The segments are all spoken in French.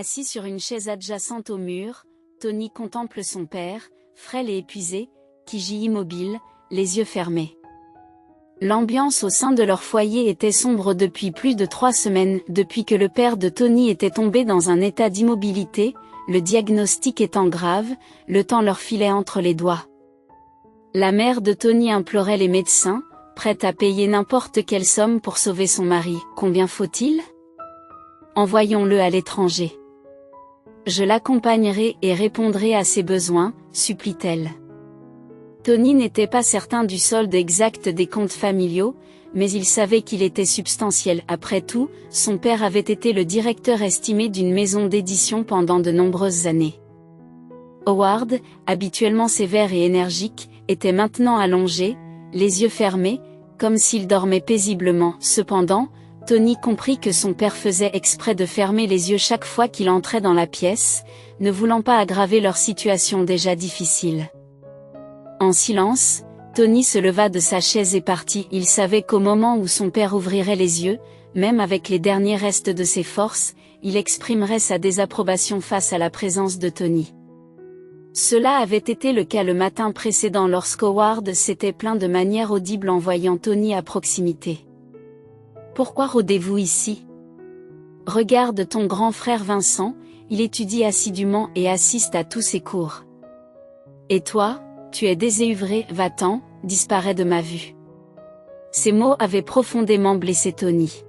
Assis sur une chaise adjacente au mur, Tony contemple son père, frêle et épuisé, qui gît immobile, les yeux fermés. L'ambiance au sein de leur foyer était sombre depuis plus de 3 semaines, depuis que le père de Tony était tombé dans un état d'immobilité, le diagnostic étant grave, le temps leur filait entre les doigts. La mère de Tony implorait les médecins, prête à payer n'importe quelle somme pour sauver son mari. Combien faut-il? Envoyons-le à l'étranger. Je l'accompagnerai et répondrai à ses besoins, supplie-t-elle. Tony n'était pas certain du solde exact des comptes familiaux, mais il savait qu'il était substantiel. Après tout, son père avait été le directeur estimé d'une maison d'édition pendant de nombreuses années. Howard, habituellement sévère et énergique, était maintenant allongé, les yeux fermés, comme s'il dormait paisiblement. Cependant, Tony comprit que son père faisait exprès de fermer les yeux chaque fois qu'il entrait dans la pièce, ne voulant pas aggraver leur situation déjà difficile. En silence, Tony se leva de sa chaise et partit. Il savait qu'au moment où son père ouvrirait les yeux, même avec les derniers restes de ses forces, il exprimerait sa désapprobation face à la présence de Tony. Cela avait été le cas le matin précédent lorsqu'Howard s'était plaint de manière audible en voyant Tony à proximité. « Pourquoi rôdez-vous ici? Regarde ton grand frère Vincent, il étudie assidûment et assiste à tous ses cours. Et toi, tu es déséuvré, va-t'en, disparais de ma vue. » Ces mots avaient profondément blessé Tony.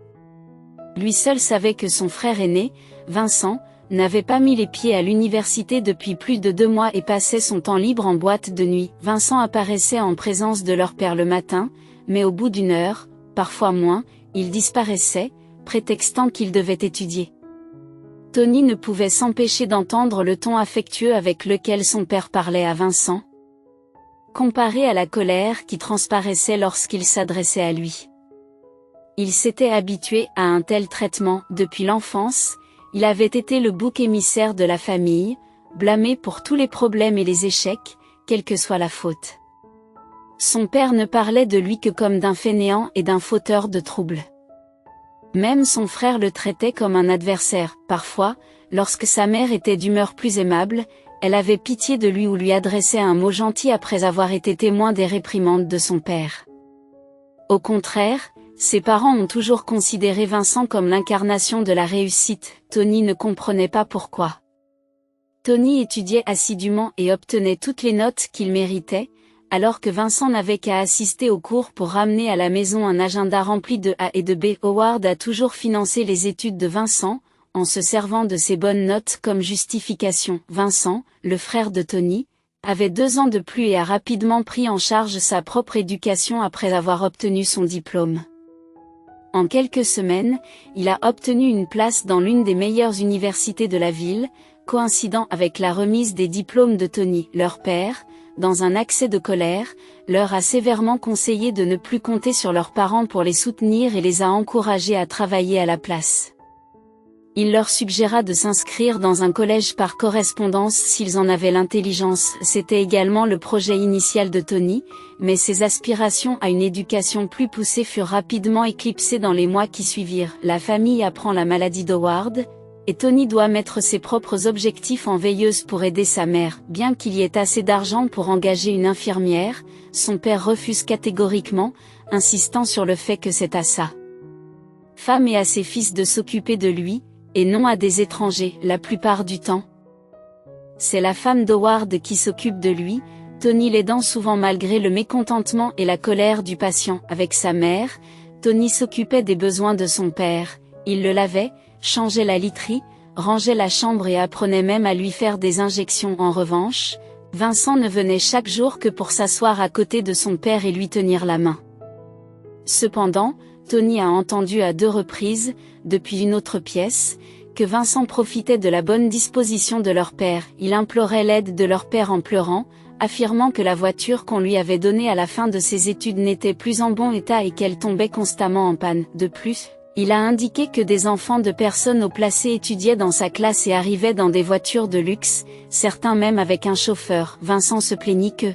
Lui seul savait que son frère aîné, Vincent, n'avait pas mis les pieds à l'université depuis plus de 2 mois et passait son temps libre en boîte de nuit. Vincent apparaissait en présence de leur père le matin, mais au bout d'1 heure, parfois moins, il disparaissait, prétextant qu'il devait étudier. Tony ne pouvait s'empêcher d'entendre le ton affectueux avec lequel son père parlait à Vincent, comparé à la colère qui transparaissait lorsqu'il s'adressait à lui. Il s'était habitué à un tel traitement. Depuis l'enfance, il avait été le bouc émissaire de la famille, blâmé pour tous les problèmes et les échecs, quelle que soit la faute. Son père ne parlait de lui que comme d'un fainéant et d'un fauteur de troubles. Même son frère le traitait comme un adversaire. Parfois, lorsque sa mère était d'humeur plus aimable, elle avait pitié de lui ou lui adressait un mot gentil après avoir été témoin des réprimandes de son père. Au contraire, ses parents ont toujours considéré Vincent comme l'incarnation de la réussite. Tony ne comprenait pas pourquoi. Tony étudiait assidûment et obtenait toutes les notes qu'il méritait, alors que Vincent n'avait qu'à assister aux cours pour ramener à la maison un agenda rempli de A et de B. Howard a toujours financé les études de Vincent, en se servant de ses bonnes notes comme justification. Vincent, le frère de Tony, avait 2 ans de plus et a rapidement pris en charge sa propre éducation après avoir obtenu son diplôme. En quelques semaines, il a obtenu une place dans l'une des meilleures universités de la ville, coïncidant avec la remise des diplômes de Tony. Leur père, dans un accès de colère, leur a sévèrement conseillé de ne plus compter sur leurs parents pour les soutenir et les a encouragés à travailler à la place. Il leur suggéra de s'inscrire dans un collège par correspondance s'ils en avaient l'intelligence. C'était également le projet initial de Tony, mais ses aspirations à une éducation plus poussée furent rapidement éclipsées dans les mois qui suivirent. La famille apprend la maladie d'Howard, et Tony doit mettre ses propres objectifs en veilleuse pour aider sa mère. Bien qu'il y ait assez d'argent pour engager une infirmière, son père refuse catégoriquement, insistant sur le fait que c'est à sa femme et à ses fils de s'occuper de lui, et non à des étrangers. La plupart du temps, c'est la femme d'Howard qui s'occupe de lui, Tony l'aidant souvent malgré le mécontentement et la colère du patient. Avec sa mère, Tony s'occupait des besoins de son père, il le lavait, changeait la literie, rangeait la chambre et apprenait même à lui faire des injections. En revanche, Vincent ne venait chaque jour que pour s'asseoir à côté de son père et lui tenir la main. Cependant, Tony a entendu à 2 reprises, depuis une autre pièce, que Vincent profitait de la bonne disposition de leur père. Il implorait l'aide de leur père en pleurant, affirmant que la voiture qu'on lui avait donnée à la fin de ses études n'était plus en bon état et qu'elle tombait constamment en panne. De plus, il a indiqué que des enfants de personnes haut placées étudiaient dans sa classe et arrivaient dans des voitures de luxe, certains même avec un chauffeur. Vincent se plaignit que,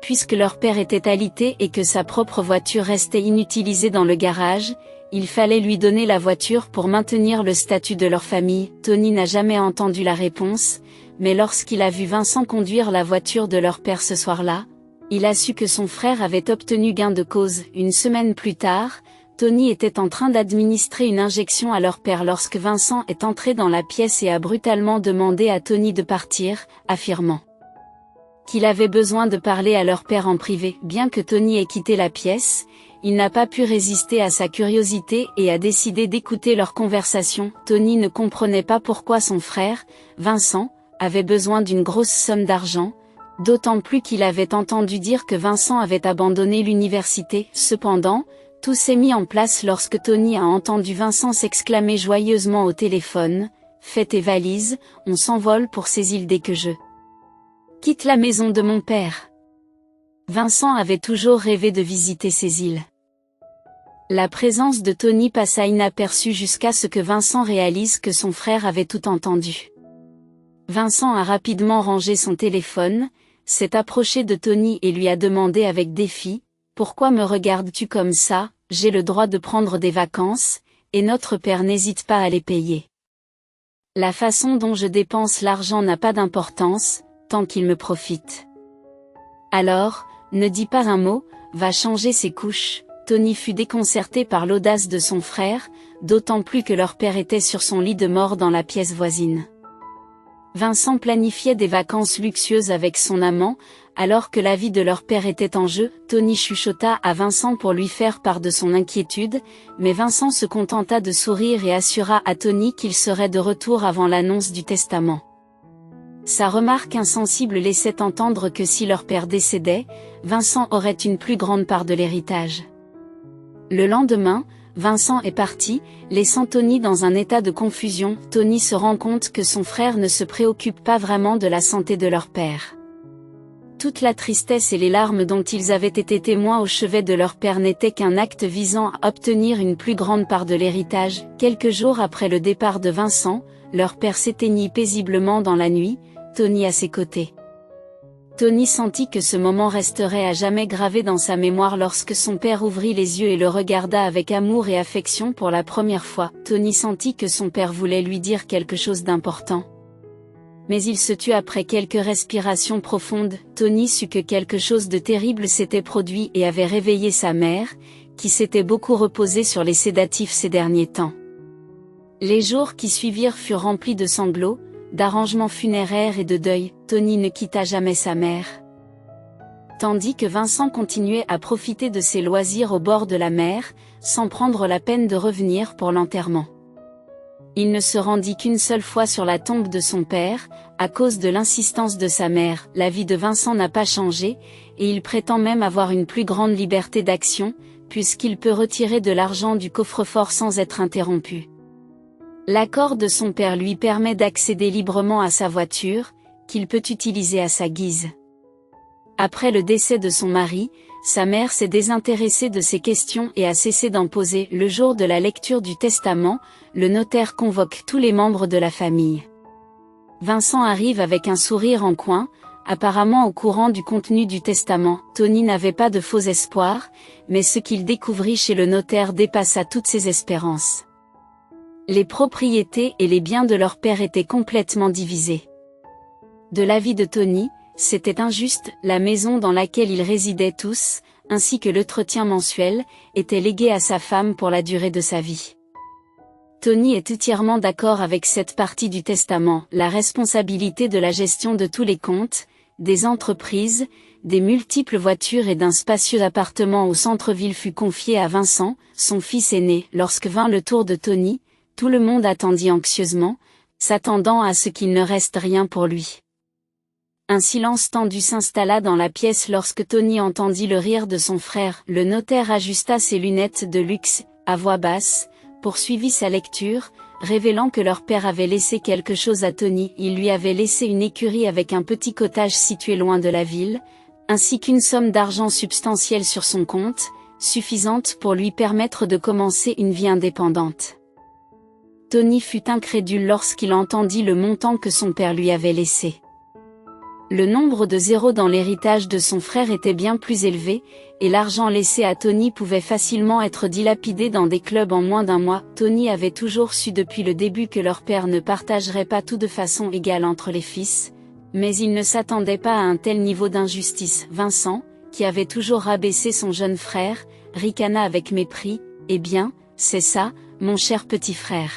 puisque leur père était alité et que sa propre voiture restait inutilisée dans le garage, il fallait lui donner la voiture pour maintenir le statut de leur famille. Tony n'a jamais entendu la réponse, mais lorsqu'il a vu Vincent conduire la voiture de leur père ce soir-là, il a su que son frère avait obtenu gain de cause. Une semaine plus tard, Tony était en train d'administrer une injection à leur père lorsque Vincent est entré dans la pièce et a brutalement demandé à Tony de partir, affirmant qu'il avait besoin de parler à leur père en privé. Bien que Tony ait quitté la pièce, il n'a pas pu résister à sa curiosité et a décidé d'écouter leur conversation. Tony ne comprenait pas pourquoi son frère, Vincent, avait besoin d'une grosse somme d'argent, d'autant plus qu'il avait entendu dire que Vincent avait abandonné l'université. Cependant, tout s'est mis en place lorsque Tony a entendu Vincent s'exclamer joyeusement au téléphone « Fais tes valises, on s'envole pour ces îles dès que je quitte la maison de mon père ». Vincent avait toujours rêvé de visiter ces îles. La présence de Tony passa inaperçue jusqu'à ce que Vincent réalise que son frère avait tout entendu. Vincent a rapidement rangé son téléphone, s'est approché de Tony et lui a demandé avec défi « Pourquoi me regardes-tu comme ça? J'ai le droit de prendre des vacances, et notre père n'hésite pas à les payer. La façon dont je dépense l'argent n'a pas d'importance, tant qu'il me profite. Alors, ne dis pas un mot, va changer ses couches. » Tony fut déconcerté par l'audace de son frère, d'autant plus que leur père était sur son lit de mort dans la pièce voisine. Vincent planifiait des vacances luxueuses avec son amant, alors que la vie de leur père était en jeu. Tony chuchota à Vincent pour lui faire part de son inquiétude, mais Vincent se contenta de sourire et assura à Tony qu'il serait de retour avant l'annonce du testament. Sa remarque insensible laissait entendre que si leur père décédait, Vincent aurait une plus grande part de l'héritage. Le lendemain, Vincent est parti, laissant Tony dans un état de confusion. Tony se rend compte que son frère ne se préoccupe pas vraiment de la santé de leur père. Toute la tristesse et les larmes dont ils avaient été témoins au chevet de leur père n'étaient qu'un acte visant à obtenir une plus grande part de l'héritage. Quelques jours après le départ de Vincent, leur père s'éteignit paisiblement dans la nuit, Tony à ses côtés. Tony sentit que ce moment resterait à jamais gravé dans sa mémoire lorsque son père ouvrit les yeux et le regarda avec amour et affection pour la première fois. Tony sentit que son père voulait lui dire quelque chose d'important. Mais il se tut après quelques respirations profondes. Tony sut que quelque chose de terrible s'était produit et avait réveillé sa mère, qui s'était beaucoup reposée sur les sédatifs ces derniers temps. Les jours qui suivirent furent remplis de sanglots, d'arrangements funéraires et de deuil. Tony ne quitta jamais sa mère. Tandis que Vincent continuait à profiter de ses loisirs au bord de la mer, sans prendre la peine de revenir pour l'enterrement. Il ne se rendit qu'une seule fois sur la tombe de son père, à cause de l'insistance de sa mère. La vie de Vincent n'a pas changé, et il prétend même avoir une plus grande liberté d'action, puisqu'il peut retirer de l'argent du coffre-fort sans être interrompu. L'accord de son père lui permet d'accéder librement à sa voiture, qu'il peut utiliser à sa guise. Après le décès de son mari, sa mère s'est désintéressée de ces questions et a cessé d'en poser. Le jour de la lecture du testament, le notaire convoque tous les membres de la famille. Vincent arrive avec un sourire en coin, apparemment au courant du contenu du testament. Tony n'avait pas de faux espoirs, mais ce qu'il découvrit chez le notaire dépassa toutes ses espérances. Les propriétés et les biens de leur père étaient complètement divisés. De l'avis de Tony, c'était injuste. La maison dans laquelle ils résidaient tous, ainsi que l'entretien mensuel, était léguée à sa femme pour la durée de sa vie. Tony est entièrement d'accord avec cette partie du testament. La responsabilité de la gestion de tous les comptes, des entreprises, des multiples voitures et d'un spacieux appartement au centre-ville fut confiée à Vincent, son fils aîné. Lorsque vint le tour de Tony, tout le monde attendit anxieusement, s'attendant à ce qu'il ne reste rien pour lui. Un silence tendu s'installa dans la pièce lorsque Tony entendit le rire de son frère. Le notaire ajusta ses lunettes de luxe, à voix basse, poursuivit sa lecture, révélant que leur père avait laissé quelque chose à Tony. Il lui avait laissé une écurie avec un petit cottage situé loin de la ville, ainsi qu'une somme d'argent substantielle sur son compte, suffisante pour lui permettre de commencer une vie indépendante. Tony fut incrédule lorsqu'il entendit le montant que son père lui avait laissé. Le nombre de zéros dans l'héritage de son frère était bien plus élevé, et l'argent laissé à Tony pouvait facilement être dilapidé dans des clubs en moins d'un mois. Tony avait toujours su depuis le début que leur père ne partagerait pas tout de façon égale entre les fils, mais il ne s'attendait pas à un tel niveau d'injustice. Vincent, qui avait toujours rabaissé son jeune frère, ricana avec mépris. « Eh bien, c'est ça, mon cher petit frère.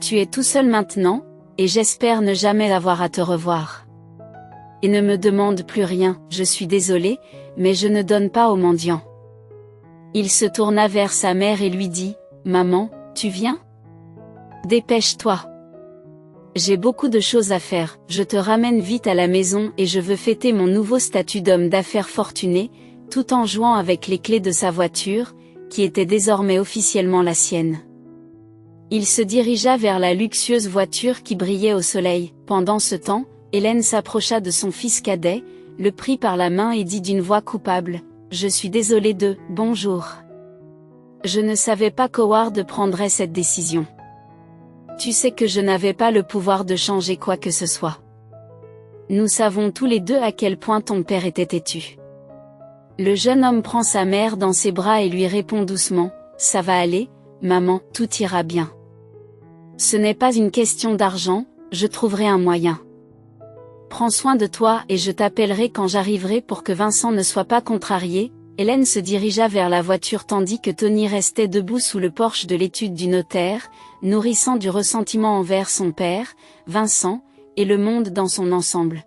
Tu es tout seul maintenant, et j'espère ne jamais avoir à te revoir. Et ne me demande plus rien, je suis désolé, mais je ne donne pas aux mendiants. » Il se tourna vers sa mère et lui dit, « Maman, tu viens? Dépêche-toi. J'ai beaucoup de choses à faire, je te ramène vite à la maison et je veux fêter mon nouveau statut d'homme d'affaires fortuné, tout en jouant avec les clés de sa voiture, qui était désormais officiellement la sienne. » Il se dirigea vers la luxueuse voiture qui brillait au soleil. Pendant ce temps, Hélène s'approcha de son fils cadet, le prit par la main et dit d'une voix coupable, « Je suis désolée de, bonjour. Je ne savais pas qu'Howard prendrait cette décision. Tu sais que je n'avais pas le pouvoir de changer quoi que ce soit. Nous savons tous les deux à quel point ton père était têtu. » Le jeune homme prend sa mère dans ses bras et lui répond doucement, « Ça va aller, maman, tout ira bien. Ce n'est pas une question d'argent, je trouverai un moyen. Prends soin de toi et je t'appellerai quand j'arriverai pour que Vincent ne soit pas contrarié. » Hélène se dirigea vers la voiture tandis que Tony restait debout sous le porche de l'étude du notaire, nourrissant du ressentiment envers son père, Vincent, et le monde dans son ensemble.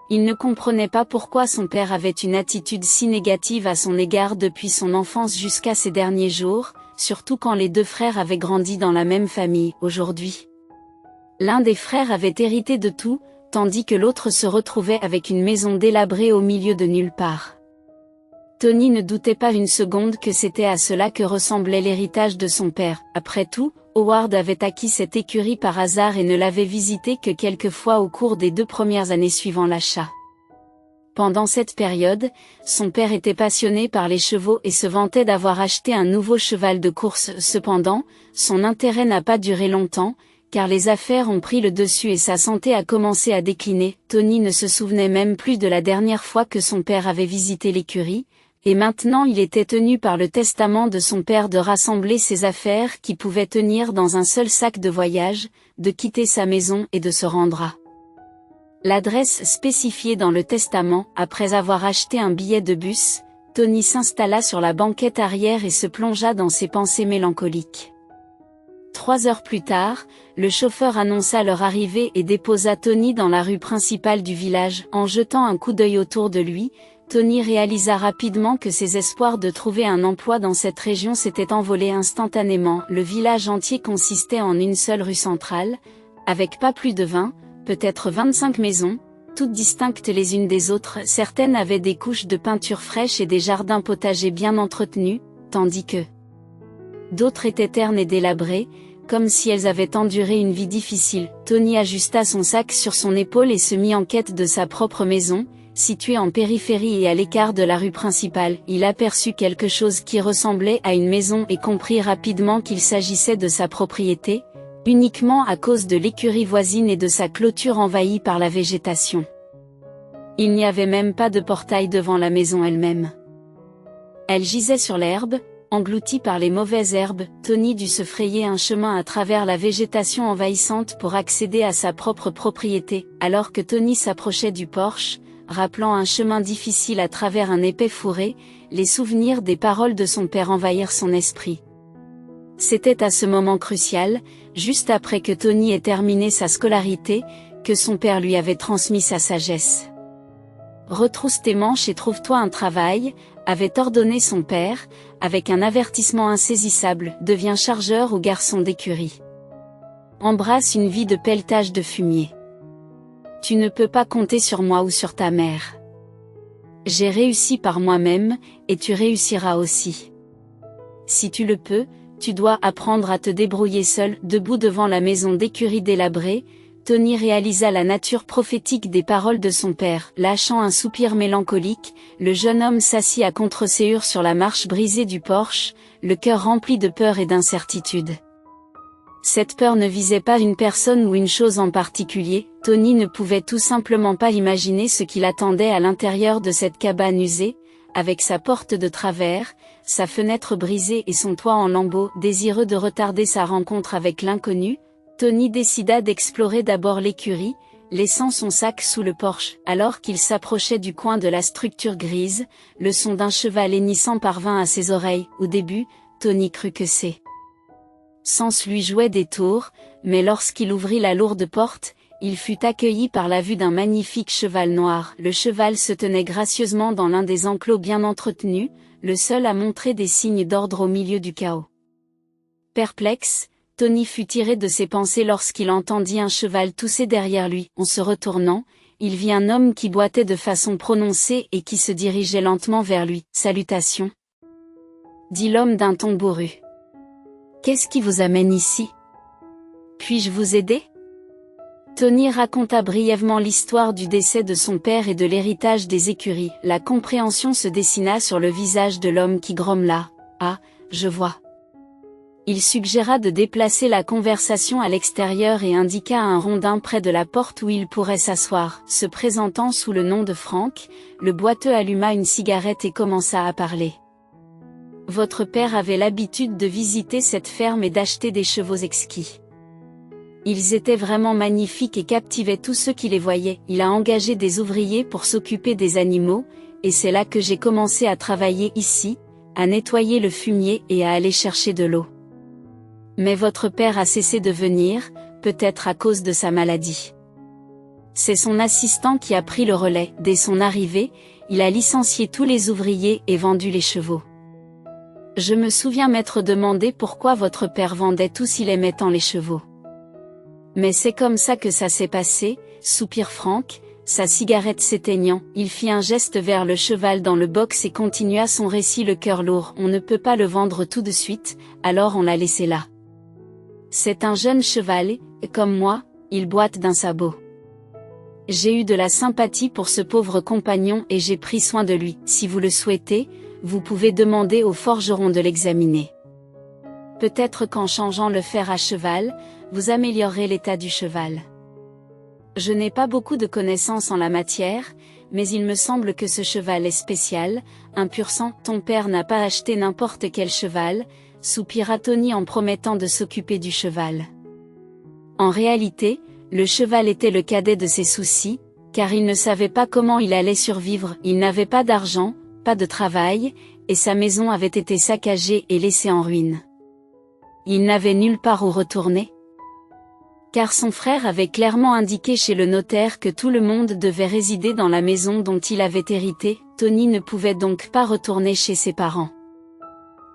Il ne comprenait pas pourquoi son père avait une attitude si négative à son égard depuis son enfance jusqu'à ces derniers jours, surtout quand les deux frères avaient grandi dans la même famille. Aujourd'hui, l'un des frères avait hérité de tout, tandis que l'autre se retrouvait avec une maison délabrée au milieu de nulle part. Tony ne doutait pas une seconde que c'était à cela que ressemblait l'héritage de son père. Après tout, Howard avait acquis cette écurie par hasard et ne l'avait visitée que quelques fois au cours des 2 premières années suivant l'achat. Pendant cette période, son père était passionné par les chevaux et se vantait d'avoir acheté un nouveau cheval de course. Cependant, son intérêt n'a pas duré longtemps, car les affaires ont pris le dessus et sa santé a commencé à décliner. Tony ne se souvenait même plus de la dernière fois que son père avait visité l'écurie, et maintenant il était tenu par le testament de son père de rassembler ses affaires qui pouvaient tenir dans un seul sac de voyage, de quitter sa maison et de se rendre à l'adresse spécifiée dans le testament. Après avoir acheté un billet de bus, Tony s'installa sur la banquette arrière et se plongea dans ses pensées mélancoliques. 3 heures plus tard, le chauffeur annonça leur arrivée et déposa Tony dans la rue principale du village. En jetant un coup d'œil autour de lui, Tony réalisa rapidement que ses espoirs de trouver un emploi dans cette région s'étaient envolés instantanément. Le village entier consistait en une seule rue centrale, avec pas plus de 20, peut-être 25 maisons, toutes distinctes les unes des autres. Certaines avaient des couches de peinture fraîche et des jardins potagers bien entretenus, tandis que d'autres étaient ternes et délabrées, comme si elles avaient enduré une vie difficile. Tony ajusta son sac sur son épaule et se mit en quête de sa propre maison, située en périphérie et à l'écart de la rue principale. Il aperçut quelque chose qui ressemblait à une maison et comprit rapidement qu'il s'agissait de sa propriété, uniquement à cause de l'écurie voisine et de sa clôture envahie par la végétation. Il n'y avait même pas de portail devant la maison elle-même. Elle gisait sur l'herbe, engloutie par les mauvaises herbes. Tony dut se frayer un chemin à travers la végétation envahissante pour accéder à sa propre propriété. Alors que Tony s'approchait du porche, rappelant un chemin difficile à travers un épais fourré, les souvenirs des paroles de son père envahirent son esprit. C'était à ce moment crucial, juste après que Tony ait terminé sa scolarité, que son père lui avait transmis sa sagesse. « Retrousse tes manches et trouve-toi un travail », avait ordonné son père, avec un avertissement insaisissable, « Deviens chargeur ou garçon d'écurie. Embrasse une vie de pelletage de fumier. Tu ne peux pas compter sur moi ou sur ta mère. J'ai réussi par moi-même, et tu réussiras aussi. Si tu le peux, tu dois apprendre à te débrouiller seul. » Debout devant la maison d'écurie délabrée, Tony réalisa la nature prophétique des paroles de son père. Lâchant un soupir mélancolique, le jeune homme s'assit à contre-séhur sur la marche brisée du porche, le cœur rempli de peur et d'incertitude. Cette peur ne visait pas une personne ou une chose en particulier. Tony ne pouvait tout simplement pas imaginer ce qui l'attendait à l'intérieur de cette cabane usée, avec sa porte de travers, sa fenêtre brisée et son toit en lambeaux. Désireux de retarder sa rencontre avec l'inconnu, Tony décida d'explorer d'abord l'écurie, laissant son sac sous le porche. Alors qu'il s'approchait du coin de la structure grise, le son d'un cheval hennissant parvint à ses oreilles. Au début, Tony crut que ses sens lui jouaient des tours, mais lorsqu'il ouvrit la lourde porte, il fut accueilli par la vue d'un magnifique cheval noir. Le cheval se tenait gracieusement dans l'un des enclos bien entretenus, le seul à montrer des signes d'ordre au milieu du chaos. Perplexe, Tony fut tiré de ses pensées lorsqu'il entendit un cheval tousser derrière lui. En se retournant, il vit un homme qui boitait de façon prononcée et qui se dirigeait lentement vers lui. « Salutations », dit l'homme d'un ton bourru. « Qu'est-ce qui vous amène ici? Puis-je vous aider ?» Tony raconta brièvement l'histoire du décès de son père et de l'héritage des écuries. La compréhension se dessina sur le visage de l'homme qui grommela. « Ah, je vois. » Il suggéra de déplacer la conversation à l'extérieur et indiqua un rondin près de la porte où il pourrait s'asseoir. Se présentant sous le nom de Frank, le boiteux alluma une cigarette et commença à parler. « Votre père avait l'habitude de visiter cette ferme et d'acheter des chevaux exquis. Ils étaient vraiment magnifiques et captivaient tous ceux qui les voyaient. Il a engagé des ouvriers pour s'occuper des animaux, et c'est là que j'ai commencé à travailler ici, à nettoyer le fumier et à aller chercher de l'eau. Mais votre père a cessé de venir, peut-être à cause de sa maladie. C'est son assistant qui a pris le relais. Dès son arrivée, il a licencié tous les ouvriers et vendu les chevaux. Je me souviens m'être demandé pourquoi votre père vendait tout s'il aimait tant les chevaux. Mais c'est comme ça que ça s'est passé, soupire Frank, sa cigarette s'éteignant. Il fit un geste vers le cheval dans le box et continua son récit le cœur lourd. On ne peut pas le vendre tout de suite, alors on l'a laissé là. C'est un jeune cheval et, comme moi, il boite d'un sabot. J'ai eu de la sympathie pour ce pauvre compagnon et j'ai pris soin de lui. Si vous le souhaitez, vous pouvez demander au forgeron de l'examiner. Peut-être qu'en changeant le fer à cheval, vous améliorerez l'état du cheval. Je n'ai pas beaucoup de connaissances en la matière, mais il me semble que ce cheval est spécial, un pur sang. Ton père n'a pas acheté n'importe quel cheval, soupira Tony en promettant de s'occuper du cheval. En réalité, le cheval était le cadet de ses soucis, car il ne savait pas comment il allait survivre. Il n'avait pas d'argent, pas de travail, et sa maison avait été saccagée et laissée en ruine. Il n'avait nulle part où retourner. Car son frère avait clairement indiqué chez le notaire que tout le monde devait résider dans la maison dont il avait hérité. Tony ne pouvait donc pas retourner chez ses parents.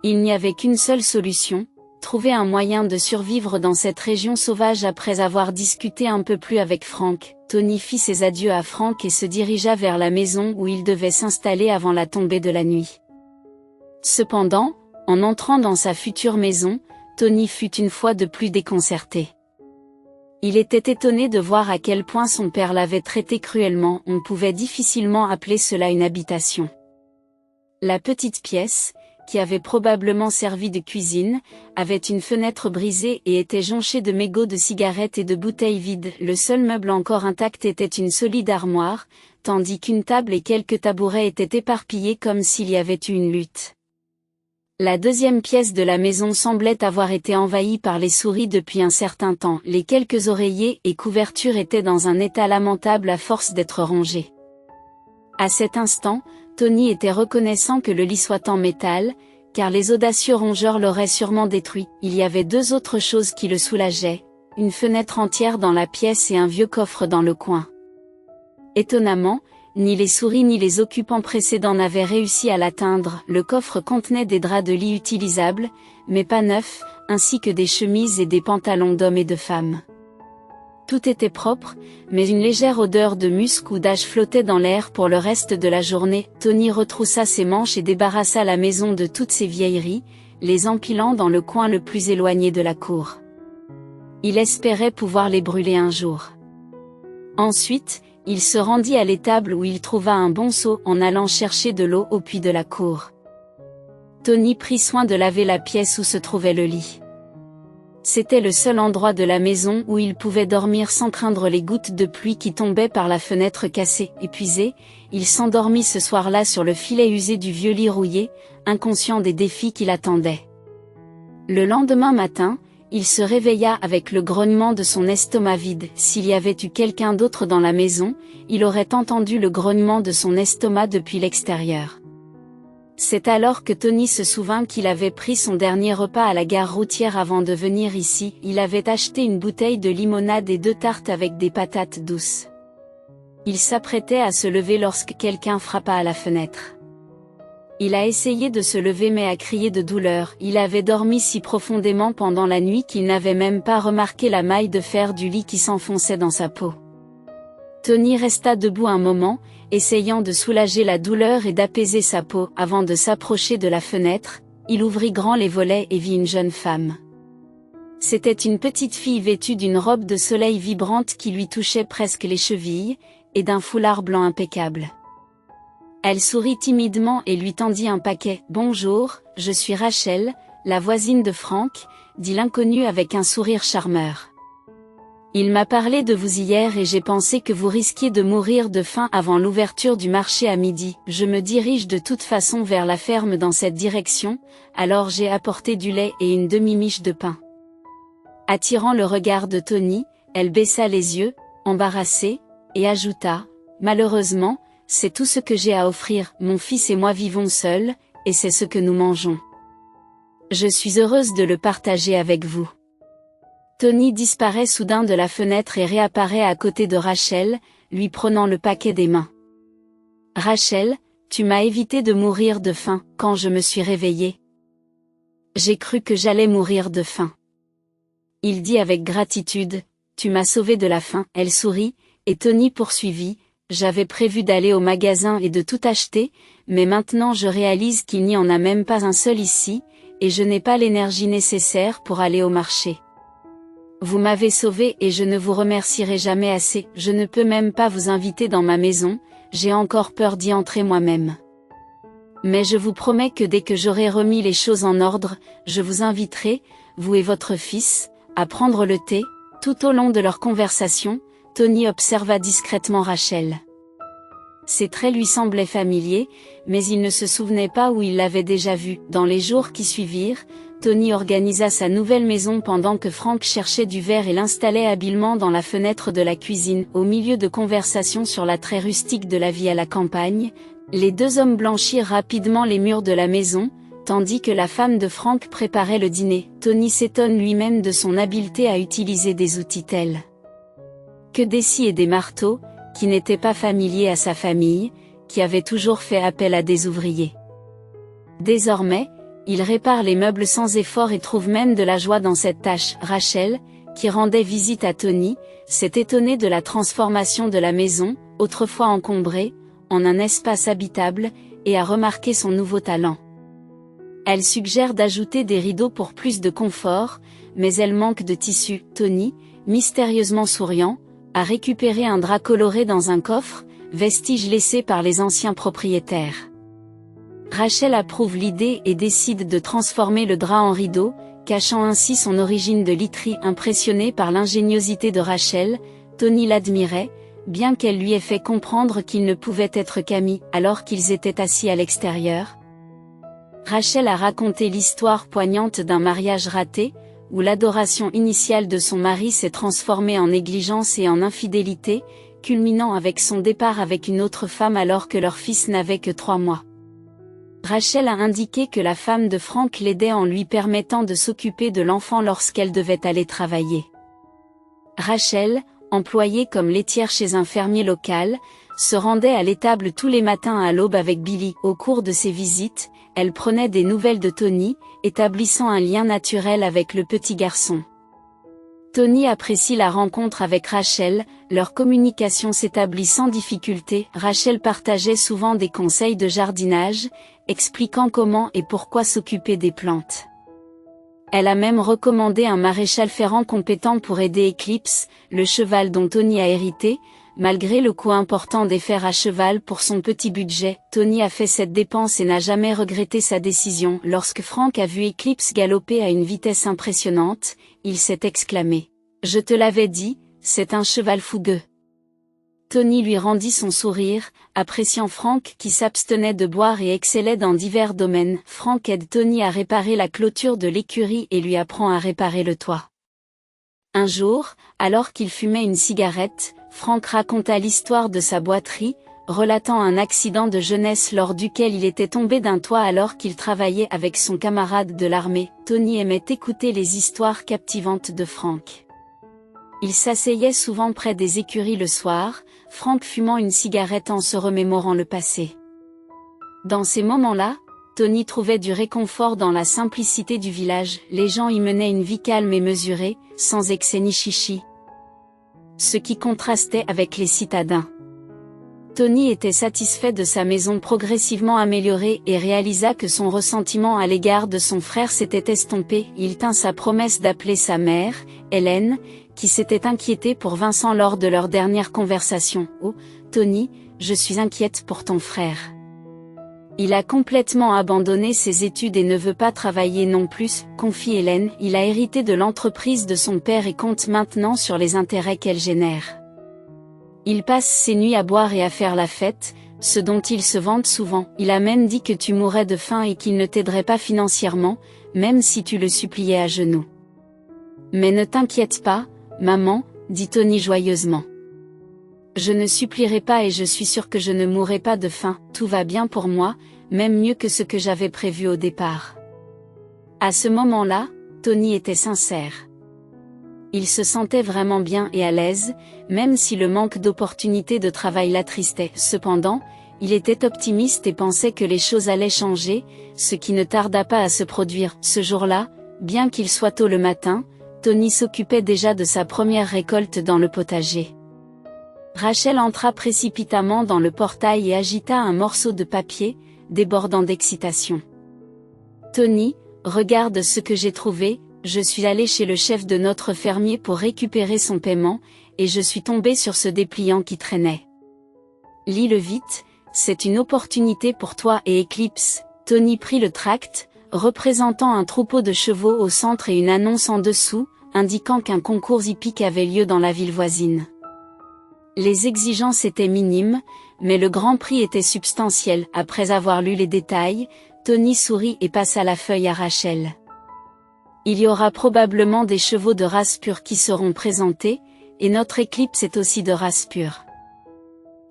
Il n'y avait qu'une seule solution, trouver un moyen de survivre dans cette région sauvage. Après avoir discuté un peu plus avec Frank, Tony fit ses adieux à Frank et se dirigea vers la maison où il devait s'installer avant la tombée de la nuit. Cependant, en entrant dans sa future maison, Tony fut une fois de plus déconcerté. Il était étonné de voir à quel point son père l'avait traité cruellement. On pouvait difficilement appeler cela une habitation. La petite pièce, qui avait probablement servi de cuisine, avait une fenêtre brisée et était jonchée de mégots de cigarettes et de bouteilles vides. Le seul meuble encore intact était une solide armoire, tandis qu'une table et quelques tabourets étaient éparpillés comme s'il y avait eu une lutte. La deuxième pièce de la maison semblait avoir été envahie par les souris depuis un certain temps. Les quelques oreillers et couvertures étaient dans un état lamentable à force d'être rongés. À cet instant, Tony était reconnaissant que le lit soit en métal, car les audacieux rongeurs l'auraient sûrement détruit. Il y avait deux autres choses qui le soulageaient, une fenêtre entière dans la pièce et un vieux coffre dans le coin. Étonnamment, ni les souris ni les occupants précédents n'avaient réussi à l'atteindre. Le coffre contenait des draps de lit utilisables, mais pas neufs, ainsi que des chemises et des pantalons d'hommes et de femmes. Tout était propre, mais une légère odeur de musc ou d'âge flottait dans l'air. Pour le reste de la journée. Tony retroussa ses manches et débarrassa la maison de toutes ses vieilleries, les empilant dans le coin le plus éloigné de la cour. Il espérait pouvoir les brûler un jour. Ensuite, il se rendit à l'étable où il trouva un bon seau en allant chercher de l'eau au puits de la cour. Tony prit soin de laver la pièce où se trouvait le lit. C'était le seul endroit de la maison où il pouvait dormir sans craindre les gouttes de pluie qui tombaient par la fenêtre cassée. Épuisé, il s'endormit ce soir-là sur le filet usé du vieux lit rouillé, inconscient des défis qui l'attendaient. Le lendemain matin, il se réveilla avec le grognement de son estomac vide. S'il y avait eu quelqu'un d'autre dans la maison, il aurait entendu le grognement de son estomac depuis l'extérieur. C'est alors que Tony se souvint qu'il avait pris son dernier repas à la gare routière avant de venir ici. Il avait acheté une bouteille de limonade et 2 tartes avec des patates douces. Il s'apprêtait à se lever lorsque quelqu'un frappa à la fenêtre. Il a essayé de se lever mais a crié de douleur. Il avait dormi si profondément pendant la nuit qu'il n'avait même pas remarqué la maille de fer du lit qui s'enfonçait dans sa peau. Tony resta debout un moment, essayant de soulager la douleur et d'apaiser sa peau. Avant de s'approcher de la fenêtre, il ouvrit grand les volets et vit une jeune femme. C'était une petite fille vêtue d'une robe de soleil vibrante qui lui touchait presque les chevilles, et d'un foulard blanc impeccable. Elle sourit timidement et lui tendit un paquet. « Bonjour, je suis Rachel, la voisine de Frank », dit l'inconnu avec un sourire charmeur. « Il m'a parlé de vous hier et j'ai pensé que vous risquiez de mourir de faim avant l'ouverture du marché à midi. Je me dirige de toute façon vers la ferme dans cette direction, alors j'ai apporté du lait et une demi-miche de pain. » Attirant le regard de Tony, elle baissa les yeux, embarrassée, et ajouta « Malheureusement, c'est tout ce que j'ai à offrir. Mon fils et moi vivons seuls, et c'est ce que nous mangeons. Je suis heureuse de le partager avec vous. » Tony disparaît soudain de la fenêtre et réapparaît à côté de Rachel, lui prenant le paquet des mains. « Rachel, tu m'as évité de mourir de faim quand je me suis réveillée. J'ai cru que j'allais mourir de faim. » Il dit avec gratitude « Tu m'as sauvé de la faim. » Elle sourit, et Tony poursuivit « J'avais prévu d'aller au magasin et de tout acheter, mais maintenant je réalise qu'il n'y en a même pas un seul ici, et je n'ai pas l'énergie nécessaire pour aller au marché. Vous m'avez sauvé et je ne vous remercierai jamais assez. Je ne peux même pas vous inviter dans ma maison, j'ai encore peur d'y entrer moi-même. Mais je vous promets que dès que j'aurai remis les choses en ordre, je vous inviterai, vous et votre fils, à prendre le thé. » Tout au long de leur conversation, Tony observa discrètement Rachel. Ses traits lui semblaient familiers, mais il ne se souvenait pas où il l'avait déjà vue. Dans les jours qui suivirent, Tony organisa sa nouvelle maison pendant que Frank cherchait du verre et l'installait habilement dans la fenêtre de la cuisine. Au milieu de conversations sur l'attrait rustique de la vie à la campagne, les 2 hommes blanchirent rapidement les murs de la maison, tandis que la femme de Frank préparait le dîner. Tony s'étonne lui-même de son habileté à utiliser des outils tels que des scies et des marteaux, qui n'étaient pas familiers à sa famille, qui avait toujours fait appel à des ouvriers. Désormais, il répare les meubles sans effort et trouve même de la joie dans cette tâche. Rachel, qui rendait visite à Tony, s'est étonnée de la transformation de la maison, autrefois encombrée, en un espace habitable, et a remarqué son nouveau talent. Elle suggère d'ajouter des rideaux pour plus de confort, mais elle manque de tissu. Tony, mystérieusement souriant, a récupéré un drap coloré dans un coffre, vestige laissé par les anciens propriétaires. Rachel approuve l'idée et décide de transformer le drap en rideau, cachant ainsi son origine de literie. Impressionné par l'ingéniosité de Rachel, Tony l'admirait, bien qu'elle lui ait fait comprendre qu'il ne pouvait être qu'amis alors qu'ils étaient assis à l'extérieur. Rachel a raconté l'histoire poignante d'un mariage raté, où l'adoration initiale de son mari s'est transformée en négligence et en infidélité, culminant avec son départ avec une autre femme alors que leur fils n'avait que 3 mois. Rachel a indiqué que la femme de Frank l'aidait en lui permettant de s'occuper de l'enfant lorsqu'elle devait aller travailler. Rachel, employée comme laitière chez un fermier local, se rendait à l'étable tous les matins à l'aube avec Billy. Au cours de ses visites, elle prenait des nouvelles de Tony, établissant un lien naturel avec le petit garçon. Tony apprécie la rencontre avec Rachel, leur communication s'établit sans difficulté. Rachel partageait souvent des conseils de jardinage, expliquant comment et pourquoi s'occuper des plantes. Elle a même recommandé un maréchal ferrant compétent pour aider Eclipse, le cheval dont Tony a hérité, Malgré le coût important des fers à cheval pour son petit budget, Tony a fait cette dépense et n'a jamais regretté sa décision. Lorsque Frank a vu Eclipse galoper à une vitesse impressionnante, il s'est exclamé « Je te l'avais dit, c'est un cheval fougueux ». Tony lui rendit son sourire, appréciant Frank qui s'abstenait de boire et excellait dans divers domaines. Frank aide Tony à réparer la clôture de l'écurie et lui apprend à réparer le toit. Un jour, alors qu'il fumait une cigarette, Frank raconta l'histoire de sa boiterie, relatant un accident de jeunesse lors duquel il était tombé d'un toit alors qu'il travaillait avec son camarade de l'armée. Tony aimait écouter les histoires captivantes de Frank. Il s'asseyait souvent près des écuries le soir, Frank fumant une cigarette en se remémorant le passé. Dans ces moments-là, Tony trouvait du réconfort dans la simplicité du village. Les gens y menaient une vie calme et mesurée, sans excès ni chichi. Ce qui contrastait avec les citadins. Tony était satisfait de sa maison progressivement améliorée et réalisa que son ressentiment à l'égard de son frère s'était estompé. Il tint sa promesse d'appeler sa mère, Hélène, qui s'était inquiétée pour Vincent lors de leur dernière conversation. « Oh, Tony, je suis inquiète pour ton frère. Il a complètement abandonné ses études et ne veut pas travailler non plus, confie Hélène. Il a hérité de l'entreprise de son père et compte maintenant sur les intérêts qu'elle génère. Il passe ses nuits à boire et à faire la fête, ce dont il se vante souvent. Il a même dit que tu mourrais de faim et qu'il ne t'aiderait pas financièrement, même si tu le suppliais à genoux. Mais ne t'inquiète pas, maman, dit Tony joyeusement. Je ne supplierai pas et je suis sûr que je ne mourrai pas de faim, tout va bien pour moi, même mieux que ce que j'avais prévu au départ. À ce moment-là, Tony était sincère. Il se sentait vraiment bien et à l'aise, même si le manque d'opportunités de travail l'attristait. Cependant, il était optimiste et pensait que les choses allaient changer, ce qui ne tarda pas à se produire. Ce jour-là, bien qu'il soit tôt le matin, Tony s'occupait déjà de sa première récolte dans le potager. Rachel entra précipitamment dans le portail et agita un morceau de papier, débordant d'excitation. « Tony, regarde ce que j'ai trouvé, je suis allé chez le chef de notre fermier pour récupérer son paiement, et je suis tombé sur ce dépliant qui traînait. Lis-le vite, c'est une opportunité pour toi et Eclipse. » Tony prit le tract, représentant un troupeau de chevaux au centre et une annonce en dessous, indiquant qu'un concours hippique avait lieu dans la ville voisine. Les exigences étaient minimes, mais le grand prix était substantiel. Après avoir lu les détails, Tony sourit et passa la feuille à Rachel. Il y aura probablement des chevaux de race pure qui seront présentés, et notre Eclipse est aussi de race pure.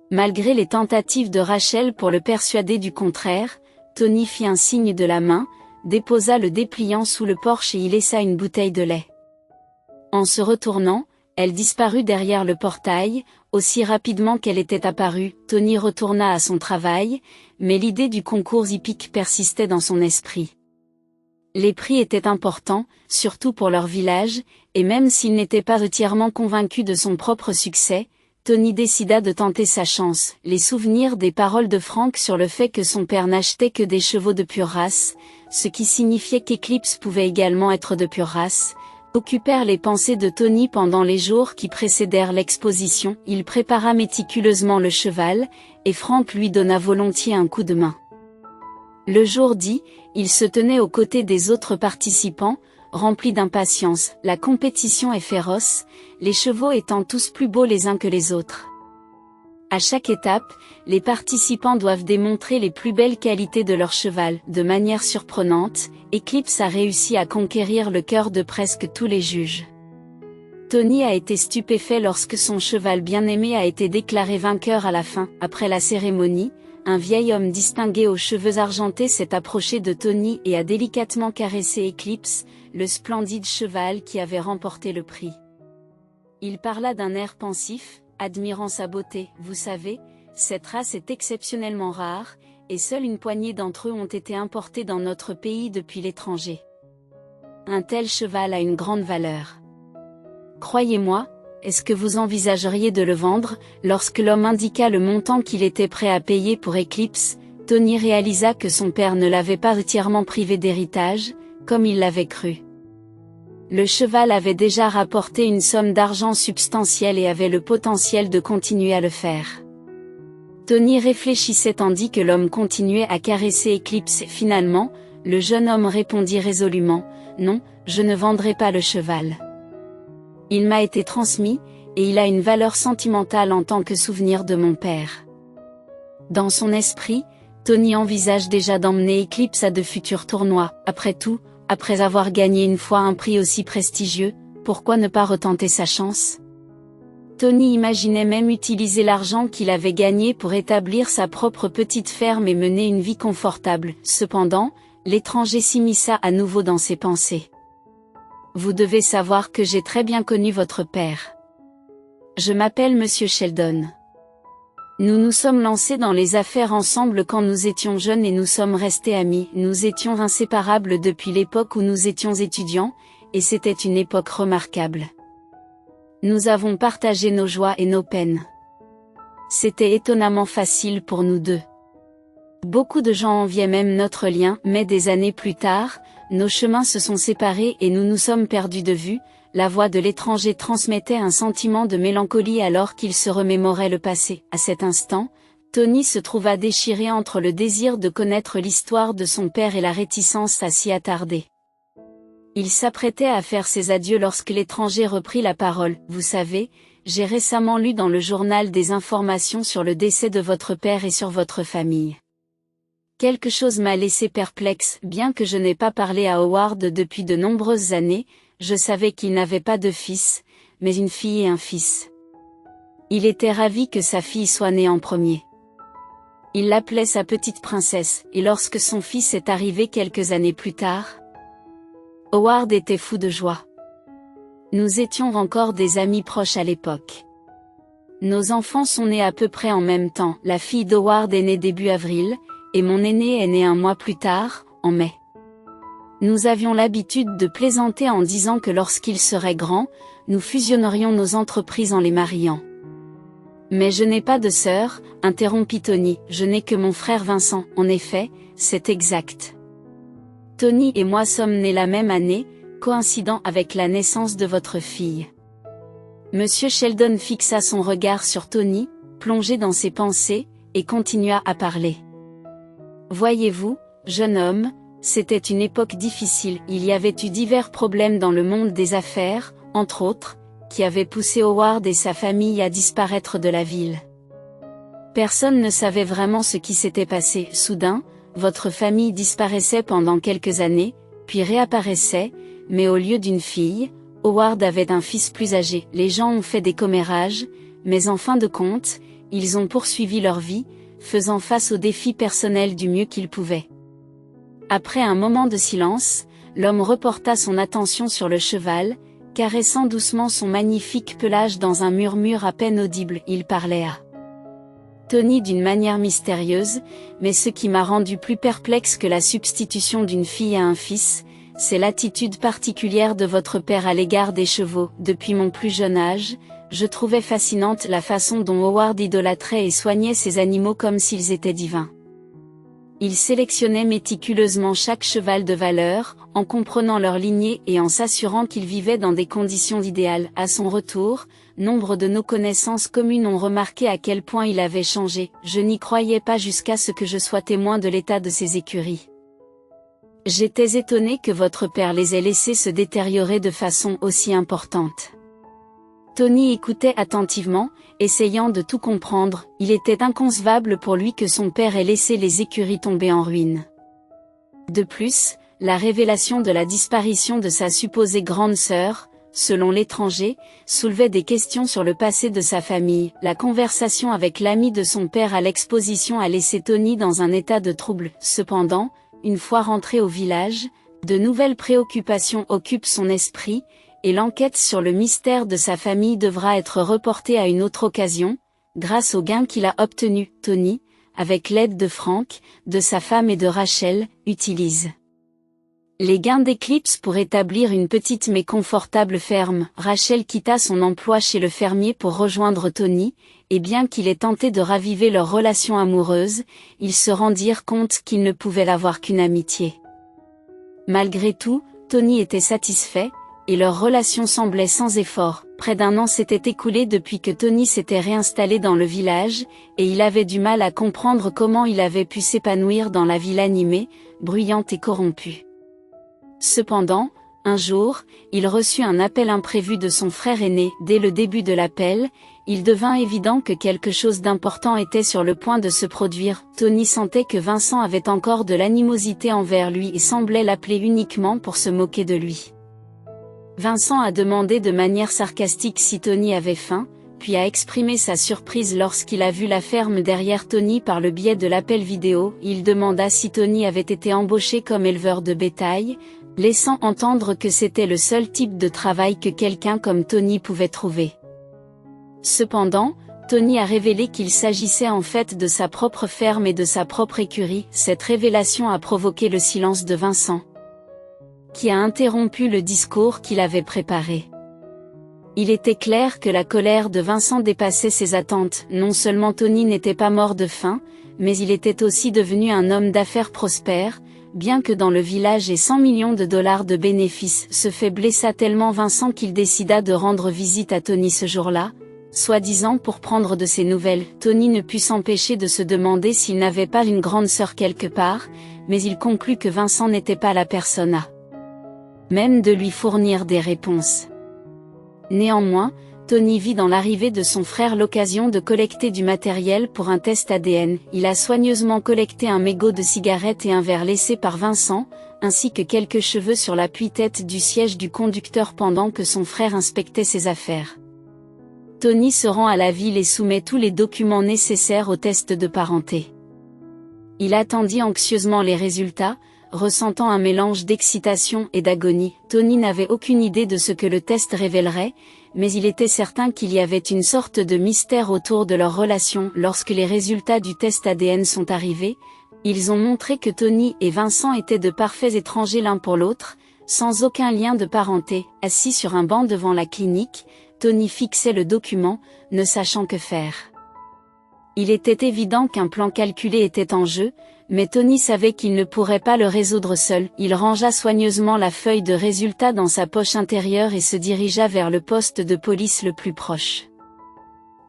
Malgré les tentatives de Rachel pour le persuader du contraire, Tony fit un signe de la main, déposa le dépliant sous le porche et y laissa une bouteille de lait. En se retournant, elle disparut derrière le portail, aussi rapidement qu'elle était apparue. Tony retourna à son travail, mais l'idée du concours hippique persistait dans son esprit. Les prix étaient importants, surtout pour leur village, et même s'il n'était pas entièrement convaincu de son propre succès, Tony décida de tenter sa chance. Les souvenirs des paroles de Frank sur le fait que son père n'achetait que des chevaux de pure race, ce qui signifiait qu'Eclipse pouvait également être de pure race, occupèrent les pensées de Tony pendant les jours qui précédèrent l'exposition. Il prépara méticuleusement le cheval, et Frank lui donna volontiers un coup de main. Le jour dit, il se tenait aux côtés des autres participants, rempli d'impatience. La compétition est féroce, les chevaux étant tous plus beaux les uns que les autres. À chaque étape, les participants doivent démontrer les plus belles qualités de leur cheval. De manière surprenante, Eclipse a réussi à conquérir le cœur de presque tous les juges. Tony a été stupéfait lorsque son cheval bien-aimé a été déclaré vainqueur à la fin. Après la cérémonie, un vieil homme distingué aux cheveux argentés s'est approché de Tony et a délicatement caressé Eclipse, le splendide cheval qui avait remporté le prix. Il parla d'un air pensif, admirant sa beauté. « Vous savez, cette race est exceptionnellement rare, et seule une poignée d'entre eux ont été importés dans notre pays depuis l'étranger. Un tel cheval a une grande valeur. Croyez-moi, est-ce que vous envisageriez de le vendre ?» Lorsque l'homme indiqua le montant qu'il était prêt à payer pour Eclipse, Tony réalisa que son père ne l'avait pas entièrement privé d'héritage, comme il l'avait cru. Le cheval avait déjà rapporté une somme d'argent substantielle et avait le potentiel de continuer à le faire. Tony réfléchissait tandis que l'homme continuait à caresser Eclipse. Finalement, le jeune homme répondit résolument, « Non, je ne vendrai pas le cheval. Il m'a été transmis, et il a une valeur sentimentale en tant que souvenir de mon père. » Dans son esprit, Tony envisage déjà d'emmener Eclipse à de futurs tournois. Après tout, après avoir gagné une fois un prix aussi prestigieux, pourquoi ne pas retenter sa chance? Tony imaginait même utiliser l'argent qu'il avait gagné pour établir sa propre petite ferme et mener une vie confortable. Cependant, l'étranger s'immisça à nouveau dans ses pensées. « Vous devez savoir que j'ai très bien connu votre père. Je m'appelle Monsieur Sheldon. Nous nous sommes lancés dans les affaires ensemble quand nous étions jeunes et nous sommes restés amis. Nous étions inséparables depuis l'époque où nous étions étudiants, et c'était une époque remarquable. Nous avons partagé nos joies et nos peines. C'était étonnamment facile pour nous deux. Beaucoup de gens enviaient même notre lien, mais des années plus tard, nos chemins se sont séparés et nous nous sommes perdus de vue. » La voix de l'étranger transmettait un sentiment de mélancolie alors qu'il se remémorait le passé. À cet instant, Tony se trouva déchiré entre le désir de connaître l'histoire de son père et la réticence à s'y attarder. Il s'apprêtait à faire ses adieux lorsque l'étranger reprit la parole. « Vous savez, j'ai récemment lu dans le journal des informations sur le décès de votre père et sur votre famille. Quelque chose m'a laissé perplexe. Bien que je n'ai pas parlé à Howard depuis de nombreuses années, je savais qu'il n'avait pas de fils, mais une fille et un fils. Il était ravi que sa fille soit née en premier. Il l'appelait sa petite princesse, et lorsque son fils est arrivé quelques années plus tard, Howard était fou de joie. Nous étions encore des amis proches à l'époque. Nos enfants sont nés à peu près en même temps. La fille d'Howard est née début avril, et mon aîné est né un mois plus tard, en mai. Nous avions l'habitude de plaisanter en disant que lorsqu'il serait grand, nous fusionnerions nos entreprises en les mariant. Mais je n'ai pas de sœur, interrompit Tony, je n'ai que mon frère Vincent. En effet, c'est exact. Tony et moi sommes nés la même année, coïncidant avec la naissance de votre fille. Monsieur Sheldon fixa son regard sur Tony, plongé dans ses pensées, et continua à parler. Voyez-vous, jeune homme, c'était une époque difficile. Il y avait eu divers problèmes dans le monde des affaires, entre autres, qui avaient poussé Howard et sa famille à disparaître de la ville. Personne ne savait vraiment ce qui s'était passé. Soudain, votre famille disparaissait pendant quelques années, puis réapparaissait, mais au lieu d'une fille, Howard avait un fils plus âgé. Les gens ont fait des commérages, mais en fin de compte, ils ont poursuivi leur vie, faisant face aux défis personnels du mieux qu'ils pouvaient. Après un moment de silence, l'homme reporta son attention sur le cheval, caressant doucement son magnifique pelage dans un murmure à peine audible. Il parlait à Tony d'une manière mystérieuse, mais ce qui m'a rendu plus perplexe que la substitution d'une fille à un fils, c'est l'attitude particulière de votre père à l'égard des chevaux. Depuis mon plus jeune âge, je trouvais fascinante la façon dont Howard idolâtrait et soignait ses animaux comme s'ils étaient divins. Il sélectionnait méticuleusement chaque cheval de valeur, en comprenant leur lignée et en s'assurant qu'ils vivaient dans des conditions idéales. À son retour, nombre de nos connaissances communes ont remarqué à quel point il avait changé. Je n'y croyais pas jusqu'à ce que je sois témoin de l'état de ses écuries. J'étais étonné que votre père les ait laissés se détériorer de façon aussi importante. Tony écoutait attentivement, essayant de tout comprendre. Il était inconcevable pour lui que son père ait laissé les écuries tomber en ruine. De plus, la révélation de la disparition de sa supposée grande sœur, selon l'étranger, soulevait des questions sur le passé de sa famille. La conversation avec l'ami de son père à l'exposition a laissé Tony dans un état de trouble. Cependant, une fois rentré au village, de nouvelles préoccupations occupent son esprit, et l'enquête sur le mystère de sa famille devra être reportée à une autre occasion, grâce au gain qu'il a obtenu. Tony, avec l'aide de Frank, de sa femme et de Rachel, utilise les gains d'Eclipse pour établir une petite mais confortable ferme. Rachel quitta son emploi chez le fermier pour rejoindre Tony, et bien qu'il ait tenté de raviver leur relation amoureuse, ils se rendirent compte qu'ils ne pouvaient l'avoir qu'une amitié. Malgré tout, Tony était satisfait, et leur relation semblait sans effort. Près d'un an s'était écoulé depuis que Tony s'était réinstallé dans le village, et il avait du mal à comprendre comment il avait pu s'épanouir dans la ville animée, bruyante et corrompue. Cependant, un jour, il reçut un appel imprévu de son frère aîné. Dès le début de l'appel, il devint évident que quelque chose d'important était sur le point de se produire. Tony sentait que Vincent avait encore de l'animosité envers lui et semblait l'appeler uniquement pour se moquer de lui. Vincent a demandé de manière sarcastique si Tony avait faim, puis a exprimé sa surprise lorsqu'il a vu la ferme derrière Tony par le biais de l'appel vidéo. Il demanda si Tony avait été embauché comme éleveur de bétail, laissant entendre que c'était le seul type de travail que quelqu'un comme Tony pouvait trouver. Cependant, Tony a révélé qu'il s'agissait en fait de sa propre ferme et de sa propre écurie. Cette révélation a provoqué le silence de Vincent, qui a interrompu le discours qu'il avait préparé. Il était clair que la colère de Vincent dépassait ses attentes. Non seulement Tony n'était pas mort de faim, mais il était aussi devenu un homme d'affaires prospère, bien que dans le village ait 100 millions de dollars de bénéfices. Ce fait blessa tellement Vincent qu'il décida de rendre visite à Tony ce jour-là, soi-disant pour prendre de ses nouvelles. Tony ne put s'empêcher de se demander s'il n'avait pas une grande sœur quelque part, mais il conclut que Vincent n'était pas la personne à même de lui fournir des réponses. Néanmoins, Tony vit dans l'arrivée de son frère l'occasion de collecter du matériel pour un test ADN. Il a soigneusement collecté un mégot de cigarette et un verre laissé par Vincent, ainsi que quelques cheveux sur l'appui-tête du siège du conducteur pendant que son frère inspectait ses affaires. Tony se rend à la ville et soumet tous les documents nécessaires au test de parenté. Il attendit anxieusement les résultats, ressentant un mélange d'excitation et d'agonie. Tony n'avait aucune idée de ce que le test révélerait, mais il était certain qu'il y avait une sorte de mystère autour de leur relation. Lorsque les résultats du test ADN sont arrivés, ils ont montré que Tony et Vincent étaient de parfaits étrangers l'un pour l'autre, sans aucun lien de parenté. Assis sur un banc devant la clinique, Tony fixait le document, ne sachant que faire. Il était évident qu'un plan calculé était en jeu, mais Tony savait qu'il ne pourrait pas le résoudre seul. Il rangea soigneusement la feuille de résultats dans sa poche intérieure et se dirigea vers le poste de police le plus proche.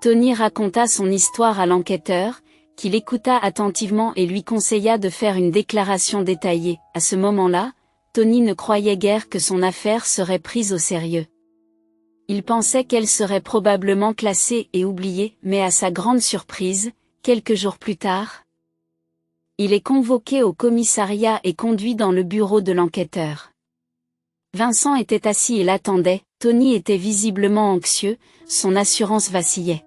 Tony raconta son histoire à l'enquêteur, qui l'écouta attentivement et lui conseilla de faire une déclaration détaillée. À ce moment-là, Tony ne croyait guère que son affaire serait prise au sérieux. Il pensait qu'elle serait probablement classée et oubliée, mais à sa grande surprise, quelques jours plus tard, il est convoqué au commissariat et conduit dans le bureau de l'enquêteur. Vincent était assis et l'attendait. Tony était visiblement anxieux, son assurance vacillait.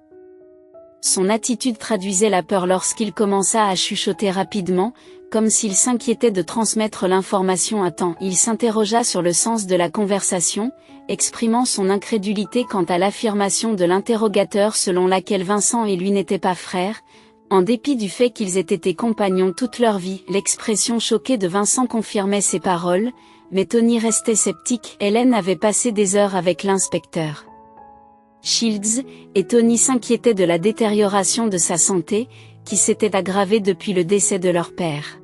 Son attitude traduisait la peur lorsqu'il commença à chuchoter rapidement, comme s'il s'inquiétait de transmettre l'information à temps. Il s'interrogea sur le sens de la conversation, exprimant son incrédulité quant à l'affirmation de l'interrogateur selon laquelle Vincent et lui n'étaient pas frères, en dépit du fait qu'ils aient été compagnons toute leur vie. L'expression choquée de Vincent confirmait ses paroles, mais Tony restait sceptique. Hélène avait passé des heures avec l'inspecteur Shields, et Tony s'inquiétait de la détérioration de sa santé, qui s'était aggravée depuis le décès de leur père.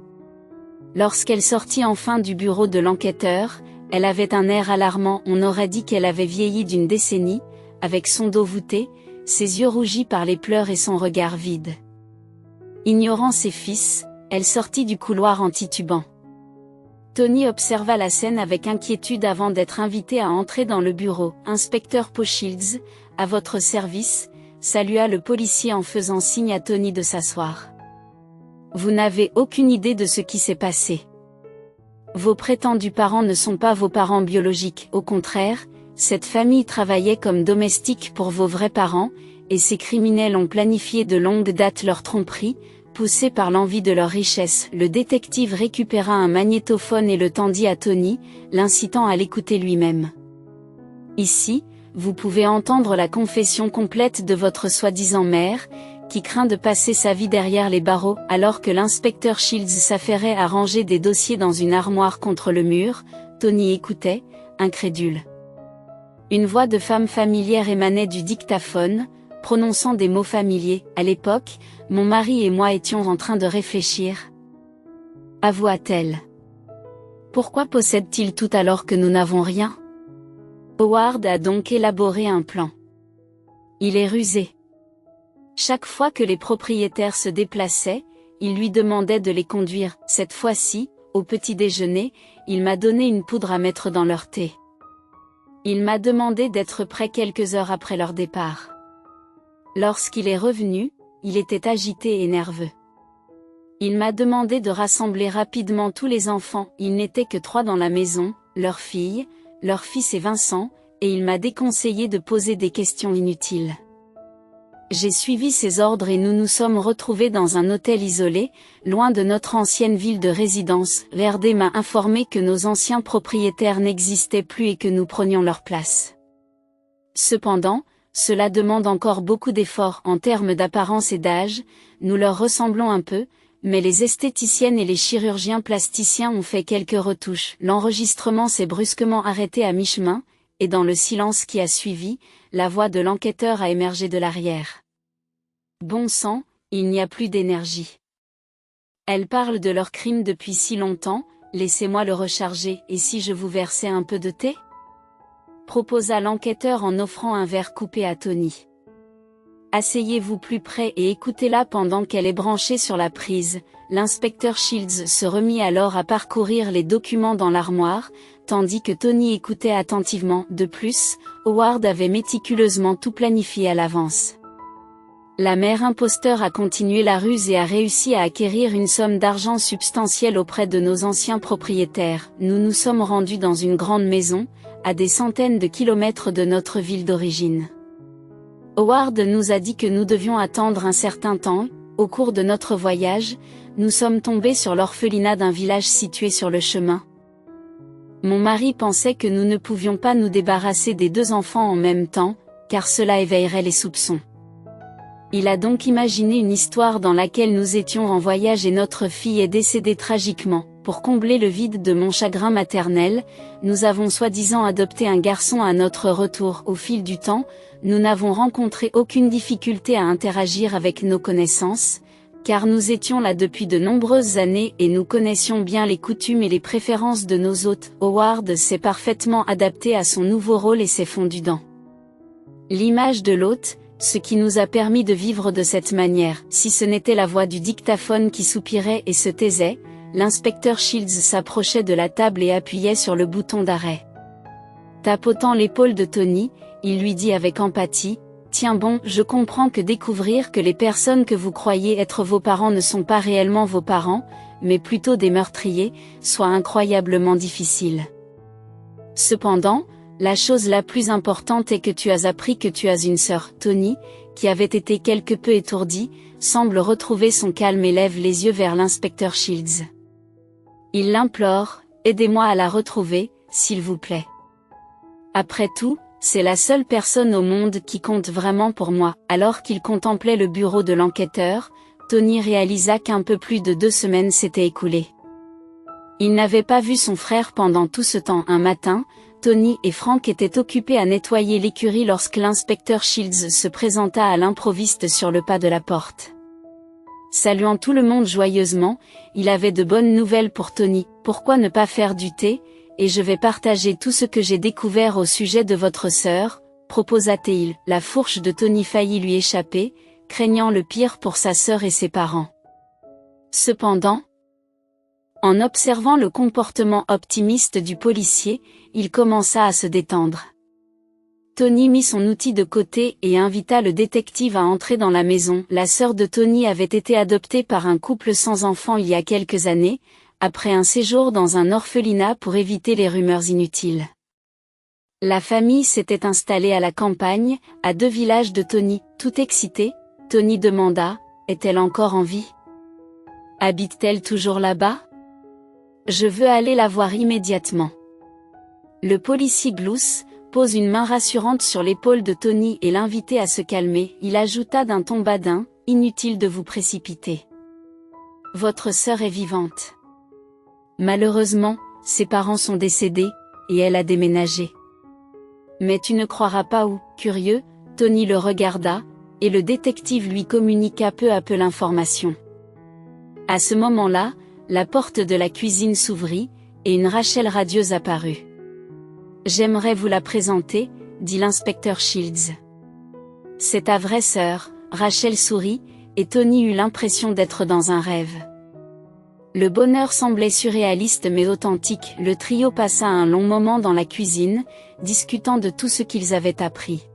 Lorsqu'elle sortit enfin du bureau de l'enquêteur, elle avait un air alarmant. On aurait dit qu'elle avait vieilli d'une décennie, avec son dos voûté, ses yeux rougis par les pleurs et son regard vide. Ignorant ses fils, elle sortit du couloir en titubant. Tony observa la scène avec inquiétude avant d'être invité à entrer dans le bureau. Inspecteur Poe Shields, à votre service, salua le policier en faisant signe à Tony de s'asseoir. Vous n'avez aucune idée de ce qui s'est passé. Vos prétendus parents ne sont pas vos parents biologiques. Au contraire, cette famille travaillait comme domestique pour vos vrais parents, et ces criminels ont planifié de longue date leur tromperie, poussés par l'envie de leur richesse. Le détective récupéra un magnétophone et le tendit à Tony, l'incitant à l'écouter lui-même. Ici, vous pouvez entendre la confession complète de votre soi-disant mère, qui craint de passer sa vie derrière les barreaux. Alors que l'inspecteur Shields s'affairait à ranger des dossiers dans une armoire contre le mur, Tony écoutait, incrédule. Une voix de femme familière émanait du dictaphone, prononçant des mots familiers. À l'époque, mon mari et moi étions en train de réfléchir. Avoua-t-elle. Pourquoi possède-t-il tout alors que nous n'avons rien? Howard a donc élaboré un plan. Il est rusé. Chaque fois que les propriétaires se déplaçaient, il lui demandait de les conduire. Cette fois-ci, au petit déjeuner, il m'a donné une poudre à mettre dans leur thé. Il m'a demandé d'être prêt quelques heures après leur départ. Lorsqu'il est revenu, il était agité et nerveux. Il m'a demandé de rassembler rapidement tous les enfants. Il n'était que 3 dans la maison, leur fille, leur fils et Vincent, et il m'a déconseillé de poser des questions inutiles. J'ai suivi ses ordres et nous nous sommes retrouvés dans un hôtel isolé, loin de notre ancienne ville de résidence. Verdé m'a informé que nos anciens propriétaires n'existaient plus et que nous prenions leur place. Cependant, cela demande encore beaucoup d'efforts en termes d'apparence et d'âge, nous leur ressemblons un peu, mais les esthéticiennes et les chirurgiens plasticiens ont fait quelques retouches. L'enregistrement s'est brusquement arrêté à mi-chemin, et dans le silence qui a suivi, la voix de l'enquêteur a émergé de l'arrière. Bon sang, il n'y a plus d'énergie. Elle parle de leur crime depuis si longtemps, laissez-moi le recharger. Et si je vous versais un peu de thé ? Proposa l'enquêteur en offrant un verre coupé à Tony. Asseyez-vous plus près et écoutez-la pendant qu'elle est branchée sur la prise. L'inspecteur Shields se remit alors à parcourir les documents dans l'armoire, tandis que Tony écoutait attentivement. De plus, Howard avait méticuleusement tout planifié à l'avance. La mère imposteur a continué la ruse et a réussi à acquérir une somme d'argent substantielle auprès de nos anciens propriétaires. Nous nous sommes rendus dans une grande maison, à des centaines de kilomètres de notre ville d'origine. Howard nous a dit que nous devions attendre un certain temps. Au cours de notre voyage, nous sommes tombés sur l'orphelinat d'un village situé sur le chemin. Mon mari pensait que nous ne pouvions pas nous débarrasser des 2 enfants en même temps, car cela éveillerait les soupçons. Il a donc imaginé une histoire dans laquelle nous étions en voyage et notre fille est décédée tragiquement. Pour combler le vide de mon chagrin maternel, nous avons soi-disant adopté un garçon à notre retour. Au fil du temps, nous n'avons rencontré aucune difficulté à interagir avec nos connaissances, car nous étions là depuis de nombreuses années et nous connaissions bien les coutumes et les préférences de nos hôtes. Howard s'est parfaitement adapté à son nouveau rôle et s'est fondu dans l'image de l'hôte, ce qui nous a permis de vivre de cette manière. Si ce n'était la voix du dictaphone qui soupirait et se taisait, l'inspecteur Shields s'approchait de la table et appuyait sur le bouton d'arrêt. Tapotant l'épaule de Tony, il lui dit avec empathie, « Tiens bon, je comprends que découvrir que les personnes que vous croyez être vos parents ne sont pas réellement vos parents, mais plutôt des meurtriers, soit incroyablement difficile. Cependant, la chose la plus importante est que tu as appris que tu as une sœur. » Tony, qui avait été quelque peu étourdi, semble retrouver son calme et lève les yeux vers l'inspecteur Shields. Il l'implore, « Aidez-moi à la retrouver, s'il vous plaît. Après tout, c'est la seule personne au monde qui compte vraiment pour moi. » Alors qu'il contemplait le bureau de l'enquêteur, Tony réalisa qu'un peu plus de 2 semaines s'étaient écoulées. Il n'avait pas vu son frère pendant tout ce temps. Un matin, Tony et Frank étaient occupés à nettoyer l'écurie lorsque l'inspecteur Shields se présenta à l'improviste sur le pas de la porte. Saluant tout le monde joyeusement, il avait de bonnes nouvelles pour Tony. « Pourquoi ne pas faire du thé, et je vais partager tout ce que j'ai découvert au sujet de votre sœur, » proposa-t-il. La fourche de Tony faillit lui échapper, craignant le pire pour sa sœur et ses parents. Cependant, en observant le comportement optimiste du policier, il commença à se détendre. Tony mit son outil de côté et invita le détective à entrer dans la maison. La sœur de Tony avait été adoptée par un couple sans enfant il y a quelques années, après un séjour dans un orphelinat pour éviter les rumeurs inutiles. La famille s'était installée à la campagne, à 2 villages de Tony. Tout excité, Tony demanda, « Est-elle encore en vie? Habite-t-elle toujours là-bas? Je veux aller la voir immédiatement. » Le policier glousse, pose une main rassurante sur l'épaule de Tony et l'invitait à se calmer. Il ajouta d'un ton badin, « Inutile de vous précipiter. Votre sœur est vivante. Malheureusement, ses parents sont décédés, et elle a déménagé. Mais tu ne croiras pas où. » Curieux, Tony le regarda, et le détective lui communiqua peu à peu l'information. À ce moment-là, la porte de la cuisine s'ouvrit, et une Rachel radieuse apparut. J'aimerais vous la présenter, dit l'inspecteur Shields. C'est ta vraie sœur. Rachel sourit, et Tony eut l'impression d'être dans un rêve. Le bonheur semblait surréaliste mais authentique. Le trio passa un long moment dans la cuisine, discutant de tout ce qu'ils avaient appris.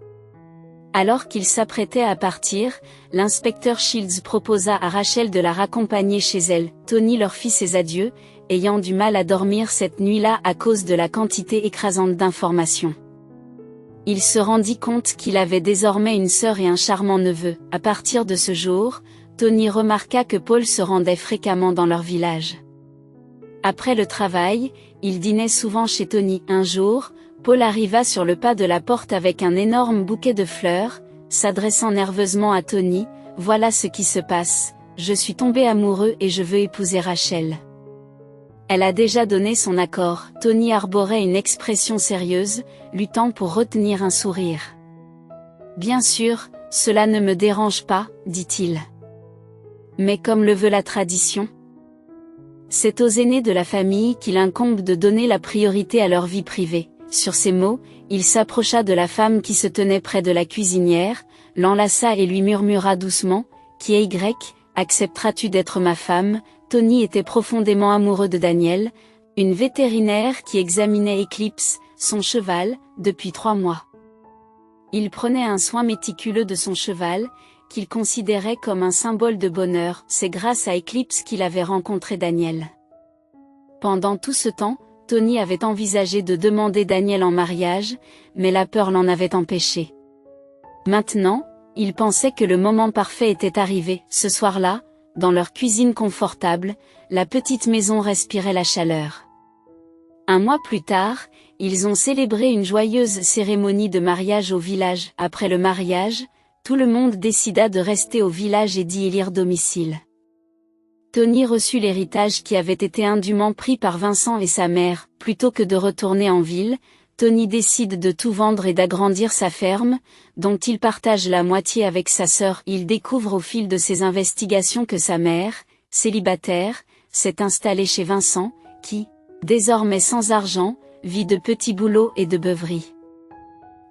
Alors qu'ils s'apprêtaient à partir, l'inspecteur Shields proposa à Rachel de la raccompagner chez elle. Tony leur fit ses adieux, ayant du mal à dormir cette nuit-là à cause de la quantité écrasante d'informations. Il se rendit compte qu'il avait désormais une sœur et un charmant neveu. À partir de ce jour, Tony remarqua que Paul se rendait fréquemment dans leur village. Après le travail, il dînait souvent chez Tony. Un jour, Paul arriva sur le pas de la porte avec un énorme bouquet de fleurs, s'adressant nerveusement à Tony. « Voilà ce qui se passe, je suis tombé amoureux et je veux épouser Rachel. » Elle a déjà donné son accord. Tony arborait une expression sérieuse, luttant pour retenir un sourire. « Bien sûr, cela ne me dérange pas, dit-il. Mais comme le veut la tradition, c'est aux aînés de la famille qu'il incombe de donner la priorité à leur vie privée. » Sur ces mots, il s'approcha de la femme qui se tenait près de la cuisinière, l'enlaça et lui murmura doucement, « Qui est Y, accepteras-tu d'être ma femme ?» Tony était profondément amoureux de Daniel, une vétérinaire qui examinait Eclipse, son cheval, depuis 3 mois. Il prenait un soin méticuleux de son cheval, qu'il considérait comme un symbole de bonheur. C'est grâce à Eclipse qu'il avait rencontré Daniel. Pendant tout ce temps, Tony avait envisagé de demander Daniel en mariage, mais la peur l'en avait empêché. Maintenant, il pensait que le moment parfait était arrivé. Ce soir-là, dans leur cuisine confortable, la petite maison respirait la chaleur. 1 mois plus tard, ils ont célébré une joyeuse cérémonie de mariage au village. Après le mariage, tout le monde décida de rester au village et d'y élire domicile. Tony reçut l'héritage qui avait été indûment pris par Vincent et sa mère. Plutôt que de retourner en ville, Tony décide de tout vendre et d'agrandir sa ferme, dont il partage la moitié avec sa sœur. Il découvre au fil de ses investigations que sa mère, célibataire, s'est installée chez Vincent, qui, désormais sans argent, vit de petits boulots et de beuveries.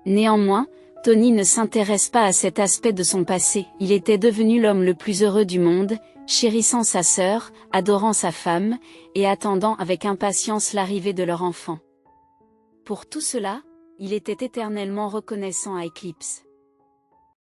Néanmoins, Tony ne s'intéresse pas à cet aspect de son passé. Il était devenu l'homme le plus heureux du monde, chérissant sa sœur, adorant sa femme, et attendant avec impatience l'arrivée de leur enfant. Pour tout cela, il était éternellement reconnaissant à Eclipse.